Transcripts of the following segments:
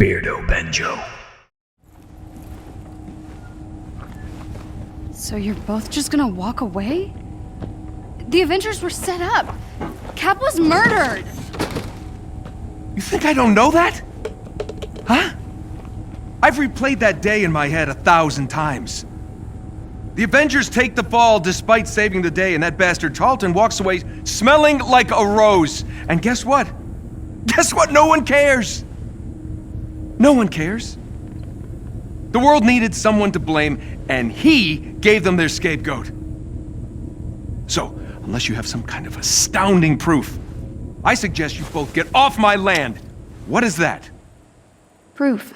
Beardo Banjo. So you're both just gonna walk away? The Avengers were set up. Cap was murdered. You think I don't know that? Huh? I've replayed that day in my head 1,000 times. The Avengers take the fall despite saving the day, and that bastard Tarleton walks away smelling like a rose. And guess what? Guess what? No one cares. No one cares. The world needed someone to blame, and he gave them their scapegoat. So, unless you have some kind of astounding proof, I suggest you both get off my land. What is that? Proof.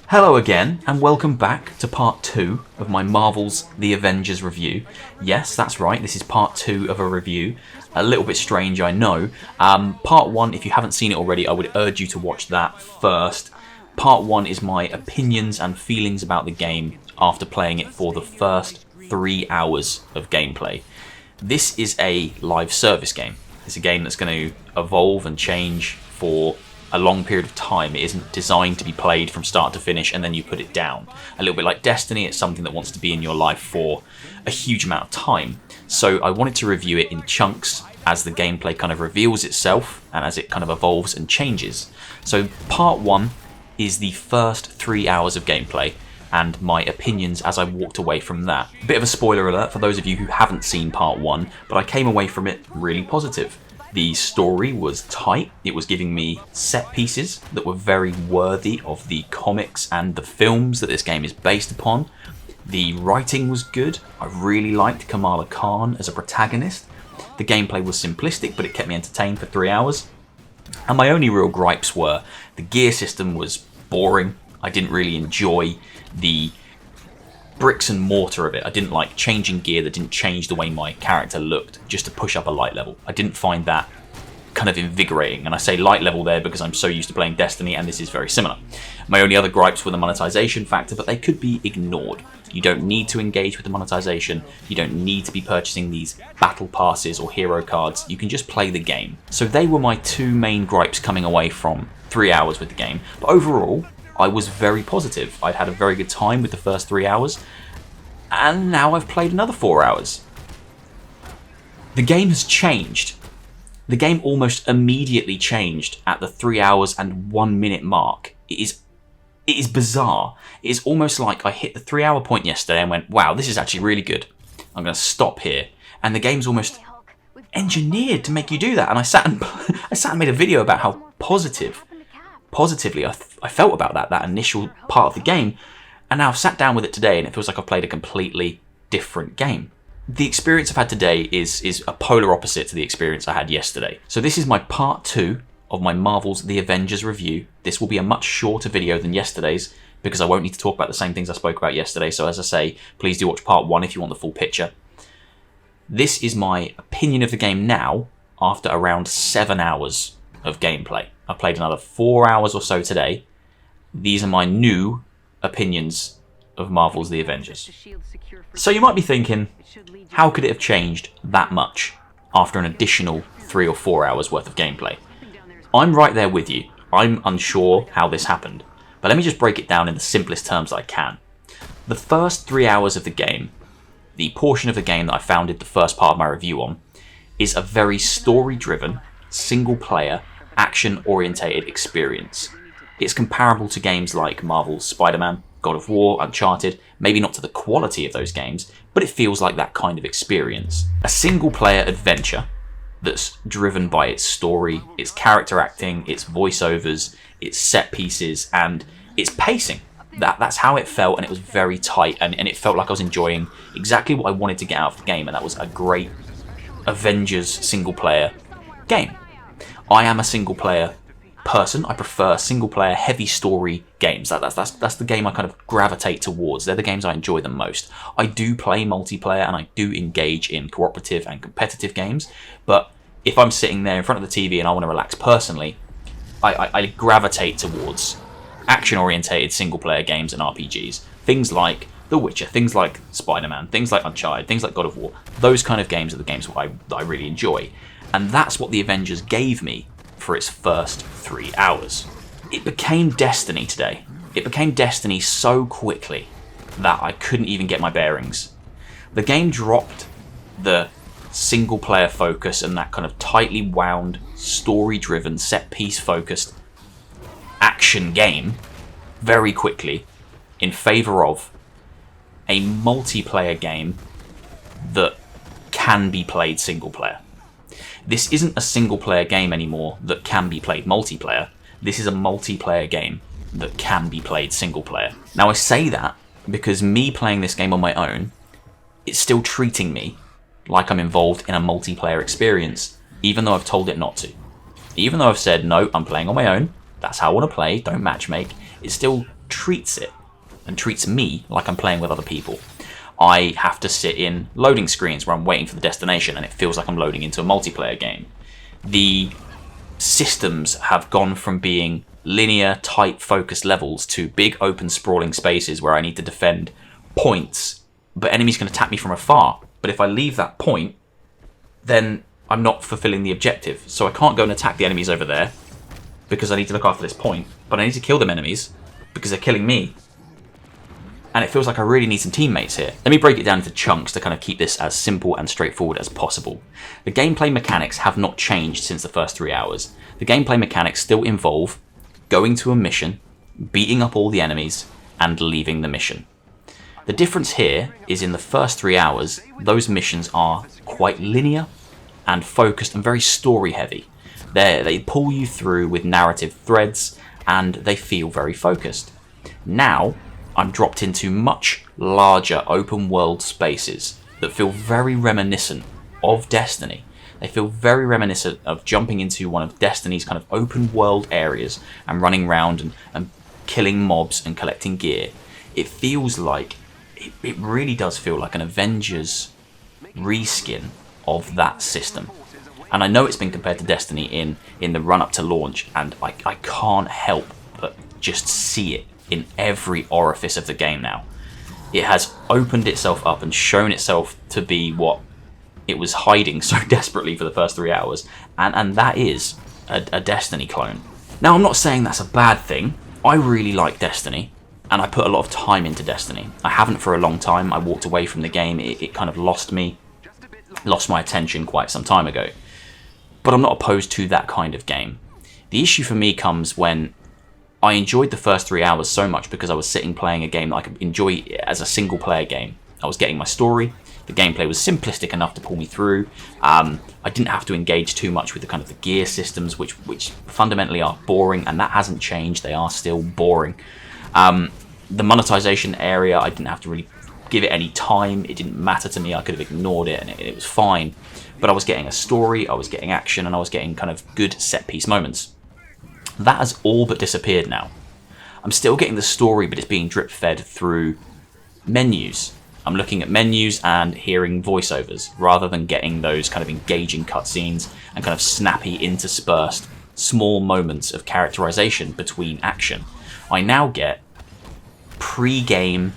Hello again, and welcome back to part 2 of my Marvels The Avengers review. Yes, that's right, this is part 2 of a review. A little bit strange, I know. Part 1, if you haven't seen it already, I would urge you to watch that first. Part 1 is my opinions and feelings about the game after playing it for the first 3 hours of gameplay. This is a live service game. It's a game that's going to evolve and change for a long period of time. It isn't designed to be played from start to finish and then you put it down. A little bit like Destiny, it's something that wants to be in your life for a huge amount of time. So I wanted to review it in chunks as the gameplay kind of reveals itself and as it kind of evolves and changes. So part 1 is the first 3 hours of gameplay and my opinions as I walked away from that. A bit of a spoiler alert for those of you who haven't seen part 1, but I came away from it really positive. The story was tight, it was giving me set pieces that were very worthy of the comics and the films that this game is based upon. The writing was good, I really liked Kamala Khan as a protagonist. The gameplay was simplistic, but it kept me entertained for 3 hours. And my only real gripes were the gear system was boring, I didn't really enjoy the bricks and mortar of it. I didn't like changing gear that didn't change the way my character looked just to push up a light level. I didn't find that kind of invigorating, and I say light level there because I'm so used to playing Destiny and this is very similar. My only other gripes were the monetization factor, but they could be ignored. You don't need to engage with the monetization, you don't need to be purchasing these battle passes or hero cards, you can just play the game. So they were my 2 main gripes coming away from 3 hours with the game, but overall I was very positive. I'd had a very good time with the first 3 hours, and now I've played another 4 hours. The game has changed. The game almost immediately changed at the 3 hours and 1 minute mark. It is bizarre. It is almost like I hit the 3 hour point yesterday and went, wow, this is actually really good. I'm going to stop here. And the game's almost engineered to make you do that. And I sat and made a video about how positively I felt about that initial part of the game, and now I've sat down with it today and it feels like I've played a completely different game. The experience I've had today is a polar opposite to the experience I had yesterday. So this is my part 2 of my Marvels The Avengers review. This will be a much shorter video than yesterday's because I won't need to talk about the same things I spoke about yesterday, so as I say, please do watch part 1 if you want the full picture. This is my opinion of the game now after around 7 hours of gameplay. I've played another 4 hours or so today. These are my new opinions of Marvel's The Avengers. So you might be thinking, how could it have changed that much after an additional 3 or 4 hours worth of gameplay? I'm right there with you. I'm unsure how this happened. But let me just break it down in the simplest terms I can. The first 3 hours of the game, the portion of the game that I founded the first part of my review on, is a very story-driven, single-player, action-orientated experience. It's comparable to games like Marvel's Spiderman, God of War, Uncharted, maybe not to the quality of those games, but it feels like that kind of experience. A single-player adventure that's driven by its story, its character acting, its voiceovers, its set pieces, and its pacing. That's how it felt, and it was very tight, and it felt like I was enjoying exactly what I wanted to get out of the game, and that was a great Avengers single-player game. I am a single-player person. I prefer single-player, heavy story games. That's the game I kind of gravitate towards. They're the games I enjoy the most. I do play multiplayer and I do engage in cooperative and competitive games, but if I'm sitting there in front of the TV and I want to relax personally, I gravitate towards action-orientated single-player games and RPGs. Things like The Witcher, things like Spiderman, things like Uncharted, things like God of War. Those kind of games are the games that I really enjoy. And that's what The Avengers gave me for its first 3 hours. It became Destiny today. It became Destiny so quickly that I couldn't even get my bearings. The game dropped the single player focus and that kind of tightly wound, story driven, set piece focused action game very quickly in favour of a multiplayer game that can be played single player. This isn't a single player game anymore that can be played multiplayer. This is a multiplayer game that can be played single player. Now I say that because me playing this game on my own, it's still treating me like I'm involved in a multiplayer experience, even though I've told it not to. Even though I've said, no, I'm playing on my own, that's how I want to play, don't matchmake, it still treats it and treats me like I'm playing with other people. I have to sit in loading screens where I'm waiting for the destination and it feels like I'm loading into a multiplayer game. The systems have gone from being linear, tight, focused levels to big, open, sprawling spaces where I need to defend points, but enemies can attack me from afar. But if I leave that point, then I'm not fulfilling the objective. So I can't go and attack the enemies over there because I need to look after this point, but I need to kill them enemies because they're killing me. And it feels like I really need some teammates here. Let me break it down into chunks to kind of keep this as simple and straightforward as possible. The gameplay mechanics have not changed since the first 3 hours. The gameplay mechanics still involve going to a mission, beating up all the enemies, and leaving the mission. The difference here is in the first 3 hours, those missions are quite linear and focused and very story heavy. They pull you through with narrative threads and they feel very focused. Now, I'm dropped into much larger open world spaces that feel very reminiscent of Destiny. They feel very reminiscent of jumping into one of Destiny's kind of open world areas and running around and killing mobs and collecting gear. It feels like, it really does feel like an Avengers reskin of that system. And I know it's been compared to Destiny in the run up to launch, and I can't help but just see it in every orifice of the game now. It has opened itself up and shown itself to be what it was hiding so desperately for the first 3 hours, and that is a Destiny clone. Now, I'm not saying that's a bad thing. I really like Destiny, and I put a lot of time into Destiny. I haven't for a long time. I walked away from the game. It kind of lost my attention quite some time ago. But I'm not opposed to that kind of game. The issue for me comes when I enjoyed the first 3 hours so much because I was sitting playing a game that I could enjoy as a single player game. I was getting my story. The gameplay was simplistic enough to pull me through. I didn't have to engage too much with the kind of the gear systems, which fundamentally are boring, and that hasn't changed. They are still boring. The monetization area, I didn't have to really give it any time. It didn't matter to me. I could have ignored it, and it was fine. But I was getting a story, I was getting action, and I was getting kind of good set-piece moments. That has all but disappeared now. I'm still getting the story, but it's being drip-fed through menus. I'm looking at menus and hearing voiceovers, rather than getting those kind of engaging cutscenes and kind of snappy, interspersed, small moments of characterization between action. I now get pre-game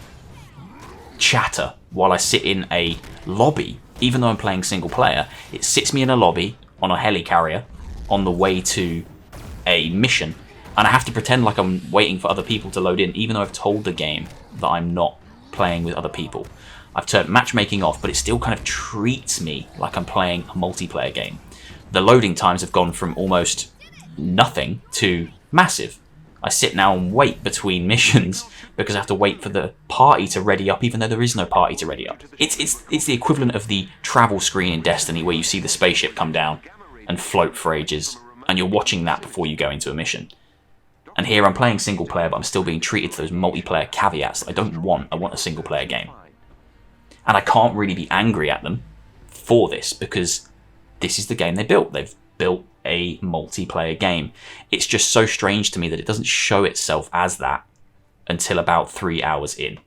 chatter while I sit in a lobby. Even though I'm playing single player, it sits me in a lobby on a helicarrier on the way to a mission, and I have to pretend like I'm waiting for other people to load in, even though I've told the game that I'm not playing with other people. I've turned matchmaking off, but it still kind of treats me like I'm playing a multiplayer game. The loading times have gone from almost nothing to massive. I sit now and wait between missions because I have to wait for the party to ready up, even though there is no party to ready up. It's the equivalent of the travel screen in Destiny where you see the spaceship come down and float for ages, and you're watching that before you go into a mission. And here I'm playing single player, but I'm still being treated to those multiplayer caveats that I don't want. I want a single player game. And I can't really be angry at them for this because this is the game they built. They've built a multiplayer game. It's just so strange to me that it doesn't show itself as that until about 3 hours in.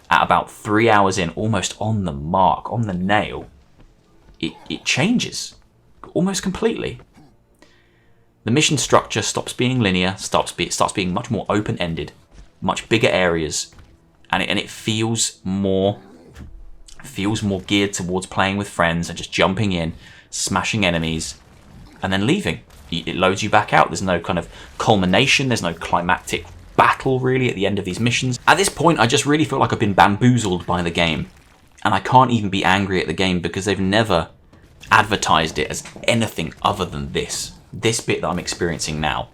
At about 3 hours in, almost on the mark, on the nail, it changes almost completely. The mission structure stops being linear, starts being much more open-ended, much bigger areas, and it feels more geared towards playing with friends and just jumping in, smashing enemies, and then leaving. it loads you back out. There's no kind of culmination, there's no climactic battle really at the end of these missions. At this point, I just really feel like I've been bamboozled by the game. And I can't even be angry at the game because they've never advertised it as anything other than this bit that I'm experiencing now.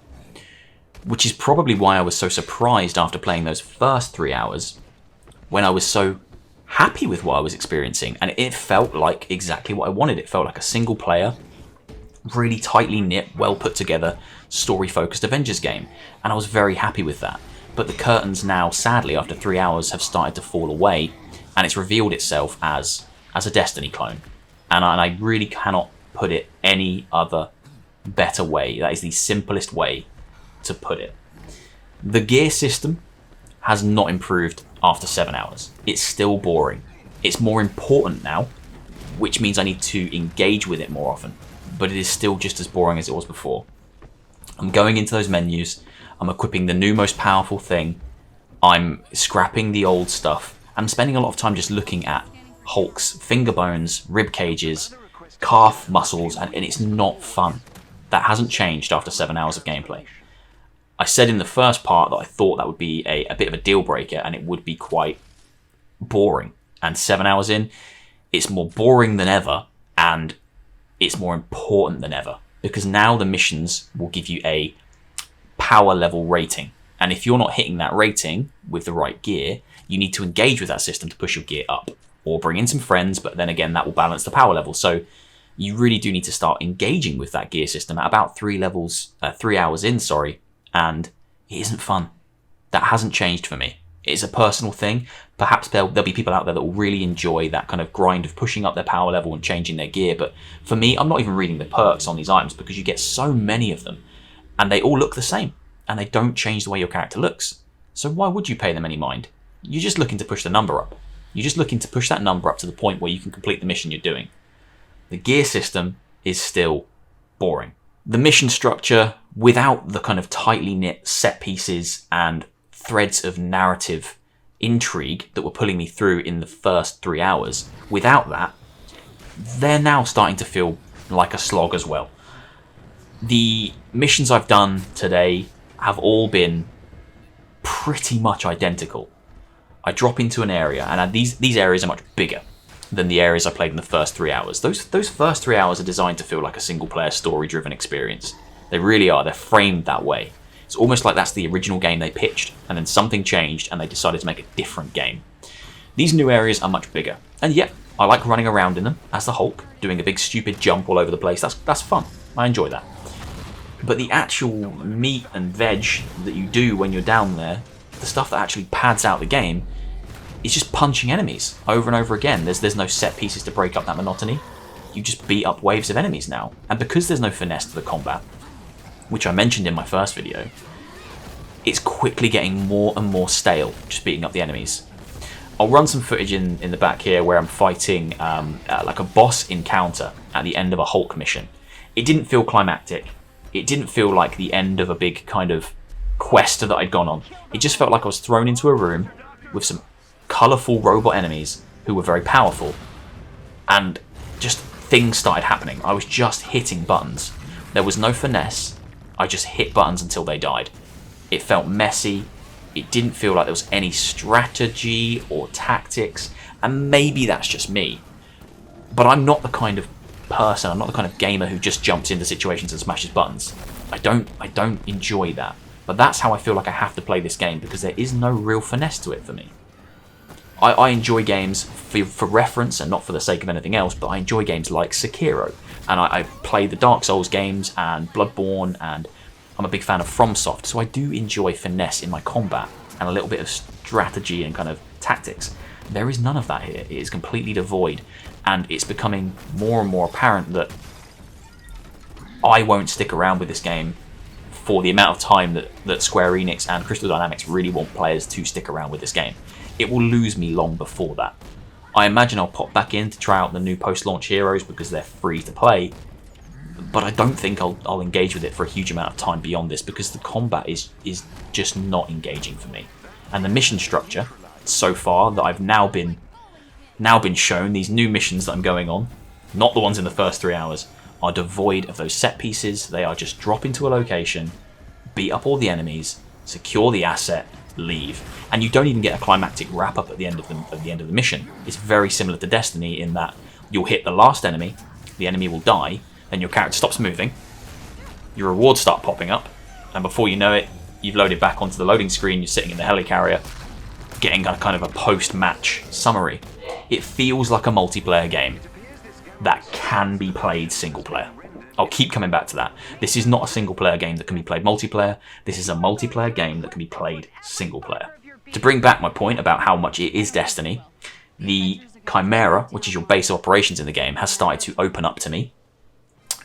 Which is probably why I was so surprised after playing those first 3 hours when I was so happy with what I was experiencing. And it felt like exactly what I wanted. It felt like a single player, really tightly knit, well put together, story-focused Avengers game. And I was very happy with that. But the curtains now, sadly, after 3 hours, have started to fall away, and it's revealed itself as a Destiny clone. And I really cannot put it any other better way. That is the simplest way to put it. The gear system has not improved after 7 hours. It's still boring. It's more important now, which means I need to engage with it more often. But it is still just as boring as it was before. I'm going into those menus, I'm equipping the new most powerful thing, I'm scrapping the old stuff, I'm spending a lot of time just looking at Hulk's finger bones, rib cages, calf muscles, and it's not fun. That hasn't changed after 7 hours of gameplay. I said in the first part that I thought that would be a bit of a deal breaker and it would be quite boring. And 7 hours in, it's more boring than ever, and it's more important than ever, because now the missions will give you a power level rating, and if you're not hitting that rating with the right gear, you need to engage with that system to push your gear up, or bring in some friends, but then again that will balance the power level. So you really do need to start engaging with that gear system at about 3 hours in, and it isn't fun. That hasn't changed for me. It's a personal thing. Perhaps there'll be people out there that will really enjoy that kind of grind of pushing up their power level and changing their gear. But for me, I'm not even reading the perks on these items because you get so many of them and they all look the same and they don't change the way your character looks. So why would you pay them any mind? You're just looking to push the number up. You're just looking to push that number up to the point where you can complete the mission you're doing. The gear system is still boring. The mission structure, without the kind of tightly knit set pieces and threads of narrative intrigue that were pulling me through in the first 3 hours, without that, they're now starting to feel like a slog as well. The missions I've done today have all been pretty much identical. I drop into an area, and these areas are much bigger than the areas I played in the first 3 hours. Those first 3 hours are designed to feel like a single-player, story-driven experience. They really are. They're framed that way. It's almost like that's the original game they pitched, and then something changed, and they decided to make a different game. These new areas are much bigger, and yeah, I like running around in them as the Hulk, doing a big stupid jump all over the place. That's fun. I enjoy that. But the actual meat and veg that you do when you're down there, the stuff that actually pads out the game, is just punching enemies over and over again. There's no set pieces to break up that monotony. You just beat up waves of enemies now. And because there's no finesse to the combat, which I mentioned in my first video, it's quickly getting more and more stale, just beating up the enemies. I'll run some footage in the back here where I'm fighting like a boss encounter at the end of a Hulk mission. It didn't feel climactic. It didn't feel like the end of a big kind of quest that I'd gone on. It just felt like I was thrown into a room with some colourful robot enemies who were very powerful, and just things started happening. I was just hitting buttons. There was no finesse. I just hit buttons until they died. It felt messy. It didn't feel like there was any strategy or tactics, and maybe that's just me. But I'm not the kind of person, I'm not the kind of gamer who just jumps into situations and smashes buttons. I don't enjoy that. But that's how I feel like I have to play this game, because there is no real finesse to it for me. I enjoy games for reference and not for the sake of anything else, but I enjoy games like Sekiro, and I play the Dark Souls games and Bloodborne, and I'm a big fan of FromSoft, so I do enjoy finesse in my combat and a little bit of strategy and kind of tactics. There is none of that here. It is completely devoid, and it's becoming more and more apparent that I won't stick around with this game for the amount of time that Square Enix and Crystal Dynamics really want players to stick around with this game. It will lose me long before that. I imagine I'll pop back in to try out the new post-launch heroes because they're free to play, but I don't think I'll engage with it for a huge amount of time beyond this, because the combat is just not engaging for me. And the mission structure, so far, that I've now been shown, these new missions that I'm going on, not the ones in the first 3 hours, are devoid of those set pieces. They are just drop into a location, beat up all the enemies, secure the asset, leave, and you don't even get a climactic wrap up at the end of the mission. It's very similar to Destiny in that you'll hit the last enemy, the enemy will die, then your character stops moving, your rewards start popping up, and before you know it, you've loaded back onto the loading screen, you're sitting in the helicarrier, getting a kind of a post-match summary. It feels like a multiplayer game that can be played single player. I'll keep coming back to that. This is not a single player game that can be played multiplayer. This is a multiplayer game that can be played single player. To bring back my point about how much it is Destiny, the Chimera, which is your base of operations in the game, has started to open up to me.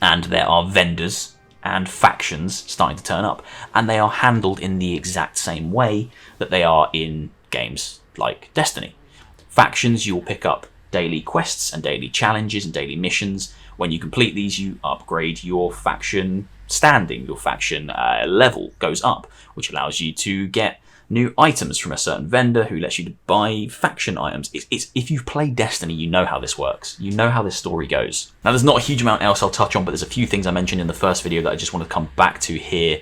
And there are vendors and factions starting to turn up. And they are handled in the exact same way that they are in games like Destiny. Factions, you'll pick up daily quests and daily challenges and daily missions. When you complete these, you upgrade your faction standing, your faction level goes up, which allows you to get new items from a certain vendor who lets you buy faction items. It's if you've played Destiny, you know how this works. You know how this story goes. Now, there's not a huge amount else I'll touch on, but there's a few things I mentioned in the first video that I just want to come back to here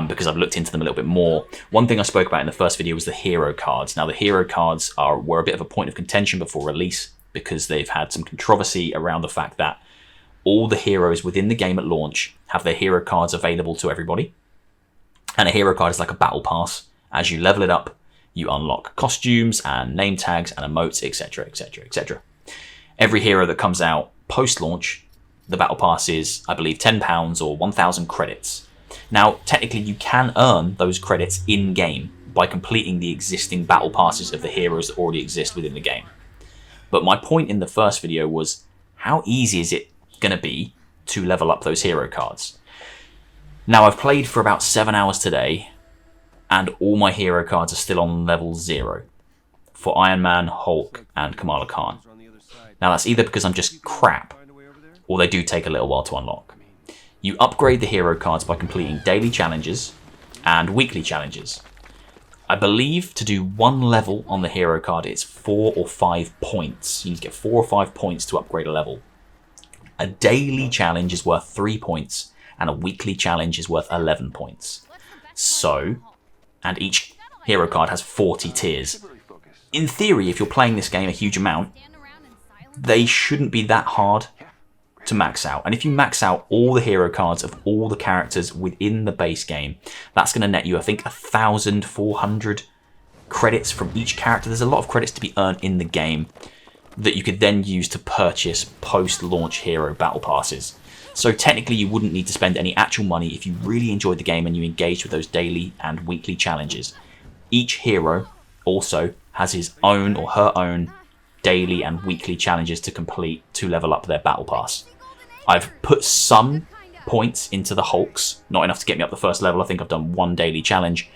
because I've looked into them a little bit more. One thing I spoke about in the first video was the hero cards. Now, the hero cards were a bit of a point of contention before release because they've had some controversy around the fact that all the heroes within the game at launch have their hero cards available to everybody. And a hero card is like a battle pass. As you level it up, you unlock costumes and name tags and emotes, etc, etc, etc. Every hero that comes out post-launch, the battle pass is, I believe, £10 or 1,000 credits. Now, technically, you can earn those credits in-game by completing the existing battle passes of the heroes that already exist within the game. But my point in the first video was, how easy is it going to be to level up those hero cards? Now, I've played for about 7 hours today, and all my hero cards are still on level 0 for Iron Man, Hulk, and Kamala Khan. Now, that's either because I'm just crap, or they do take a little while to unlock. You upgrade the hero cards by completing daily challenges and weekly challenges. I believe to do one level on the hero card, it's 4 or 5 points. You need to get 4 or 5 points to upgrade a level. A daily challenge is worth 3 points, and a weekly challenge is worth 11 points. So, and each hero card has 40 tiers. In theory, if you're playing this game a huge amount, they shouldn't be that hard to max out. And if you max out all the hero cards of all the characters within the base game, that's going to net you, I think, 1,400 credits from each character. There's a lot of credits to be earned in the game that you could then use to purchase post-launch hero battle passes. So technically you wouldn't need to spend any actual money if you really enjoyed the game and you engaged with those daily and weekly challenges. Each hero also has his own or her own daily and weekly challenges to complete to level up their battle pass. I've put some points into the Hulks, not enough to get me up the first level. I think I've done one daily challenge.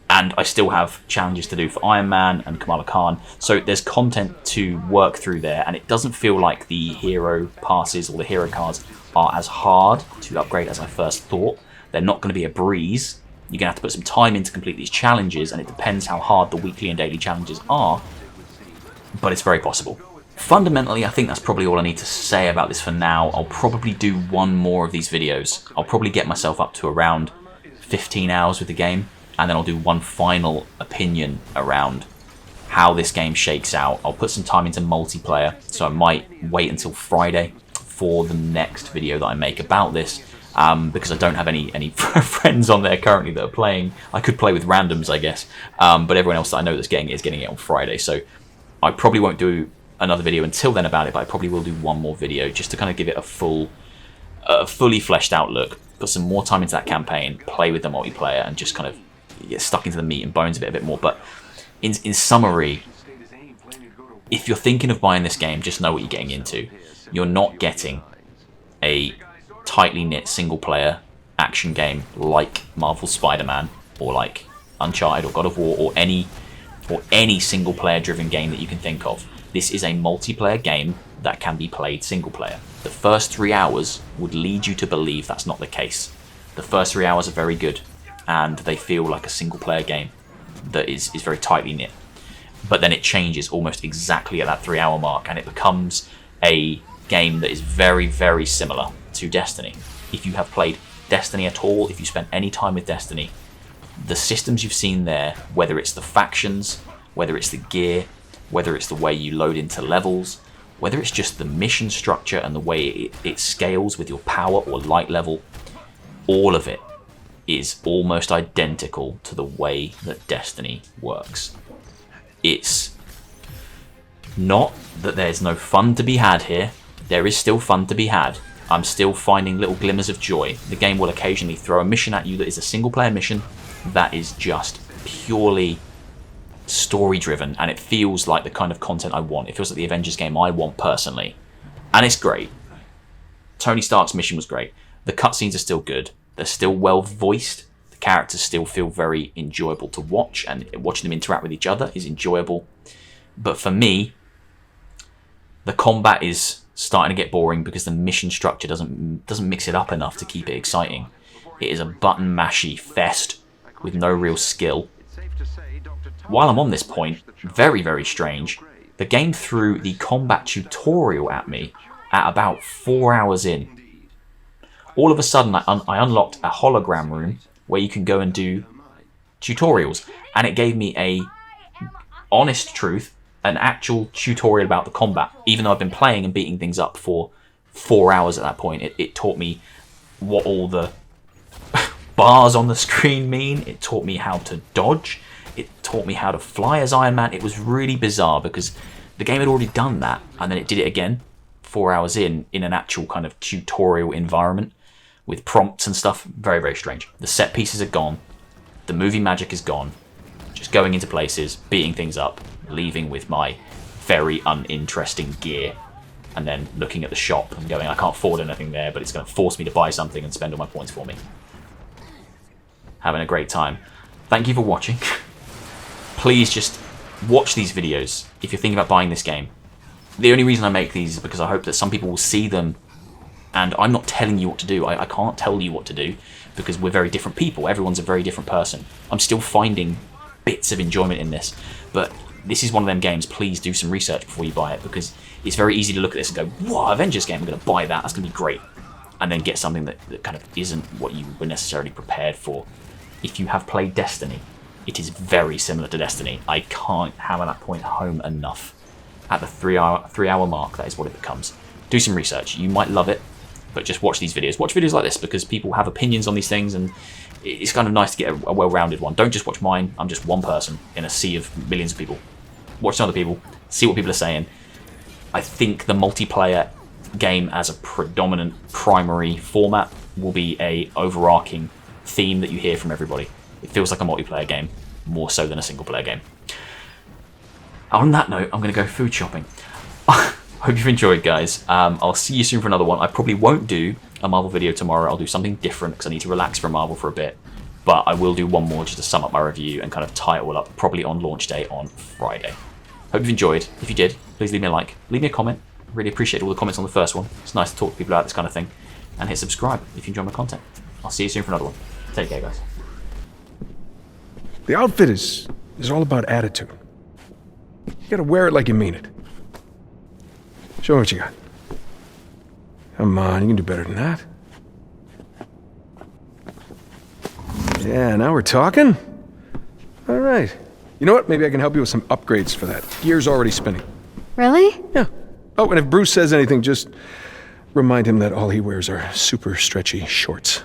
And I still have challenges to do for Iron Man and Kamala Khan. So there's content to work through there, and it doesn't feel like the hero passes or the hero cards are as hard to upgrade as I first thought. They're not going to be a breeze. You're going to have to put some time in to complete these challenges, and it depends how hard the weekly and daily challenges are, but it's very possible. Fundamentally, I think that's probably all I need to say about this for now. I'll probably do one more of these videos. I'll probably get myself up to around 15 hours with the game, and then I'll do one final opinion around how this game shakes out. I'll put some time into multiplayer, so I might wait until Friday for the next video that I make about this, because I don't have any friends on there currently that are playing. I could play with randoms, I guess, but everyone else that I know that's getting it is getting it on Friday, so I probably won't do another video until then about it, but I probably will do one more video just to kind of give it a fully fleshed out look, put some more time into that campaign, play with the multiplayer, and just kind of get stuck into the meat and bones of it a bit more. But in summary, if you're thinking of buying this game, just know what you're getting into. You're not getting a tightly knit single player action game like Marvel's Spiderman or like Uncharted or God of War or any single player driven game that you can think of. This is a multiplayer game that can be played single player. The first 3 hours would lead you to believe that's not the case. The first 3 hours are very good, and they feel like a single player game that is very tightly knit. But then it changes almost exactly at that 3 hour mark, and it becomes a game that is very, very similar to Destiny. If you have played Destiny at all, if you spent any time with Destiny, the systems you've seen there, whether it's the factions, whether it's the gear, whether it's the way you load into levels, whether it's just the mission structure and the way it scales with your power or light level, all of it is almost identical to the way that Destiny works. It's not that there's no fun to be had here. There is still fun to be had. I'm still finding little glimmers of joy. The game will occasionally throw a mission at you that is a single player mission that is just purely story driven, and it feels like the kind of content I want. It feels like the Avengers game I want personally. And it's great. Tony Stark's mission was great. The cutscenes are still good. They're still well voiced. The characters still feel very enjoyable to watch, and watching them interact with each other is enjoyable. But for me, the combat is starting to get boring because the mission structure doesn't mix it up enough to keep it exciting. It is a button mashy fest with no real skill. While I'm on this point, very, very strange, the game threw the combat tutorial at me at about 4 hours in. All of a sudden, I unlocked a hologram room where you can go and do tutorials, and it gave me a honest truth, an actual tutorial about the combat. Even though I've been playing and beating things up for 4 hours at that point, it taught me what all the bars on the screen mean. It taught me how to dodge. It taught me how to fly as Iron Man. It was really bizarre because the game had already done that, and then it did it again 4 hours in an actual kind of tutorial environment with prompts and stuff. Very, very strange. The set pieces are gone. The movie magic is gone. Just going into places, beating things up, leaving with my very uninteresting gear, and then looking at the shop and going, I can't afford anything there, but it's going to force me to buy something and spend all my points for me. Having a great time. Thank you for watching. Please just watch these videos if you're thinking about buying this game. The only reason I make these is because I hope that some people will see them, and I'm not telling you what to do. I can't tell you what to do because we're very different people. Everyone's a very different person. I'm still finding bits of enjoyment in this, but this is one of them games. Please do some research before you buy it, because it's very easy to look at this and go, "Wow, Avengers game, I'm going to buy that. That's going to be great," and then get something that kind of isn't what you were necessarily prepared for. If you have played Destiny, it is very similar to Destiny. I can't hammer that point home enough. At the 3 hour mark, that is what it becomes. Do some research. You might love it, but just watch these videos. Watch videos like this because people have opinions on these things, and it's kind of nice to get a well-rounded one. Don't just watch mine. I'm just one person in a sea of millions of people. Watch some other people. See what people are saying. I think the multiplayer game as a predominant primary format will be a overarching theme that you hear from everybody. It feels like a multiplayer game more so than a single player game. On that note, I'm going to go food shopping. Hope you've enjoyed, guys. I'll see you soon for another one. I probably won't do a Marvel video tomorrow. I'll do something different because I need to relax from Marvel for a bit. But I will do one more just to sum up my review and kind of tie it all up, probably on launch day on Friday. Hope you've enjoyed. If you did, please leave me a like. Leave me a comment. Really appreciate all the comments on the first one. It's nice to talk to people about this kind of thing. And hit subscribe if you enjoy my content. I'll see you soon for another one. Take care, guys. The outfit is all about attitude. You gotta wear it like you mean it. Show me what you got. Come on, you can do better than that. Yeah, now we're talking. All right. You know what? Maybe I can help you with some upgrades for that. Gear's already spinning. Really? Yeah. Oh, and if Bruce says anything, just remind him that all he wears are super stretchy shorts.